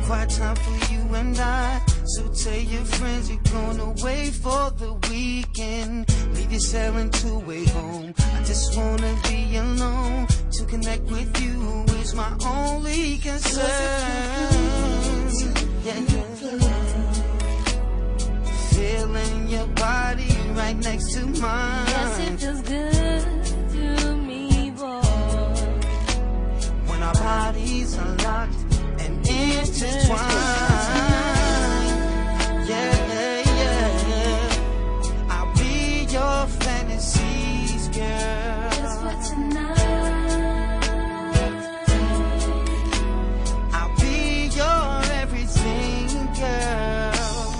quiet time for you and I. So tell your friends you're going away for the weekend. Leave your cell and two-way home. I just wanna be alone. To connect with you is my only concern. Yeah, feeling your body right next to mine. Yes, it feels good to me, boy. When our bodies are locked and intertwined. Yeah, yeah. I'll be your fantasies, girl. Just for tonight. I'll be your everything, girl.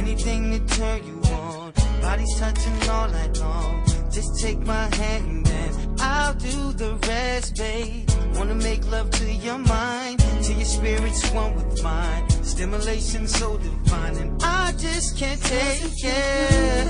Anything to turn you on. Bodies touching all night long. Just take my hand and I'll do the rest, babe. Wanna make love to your mind, till your spirit's one with mine. Stimulation so divine, and I just can't take it.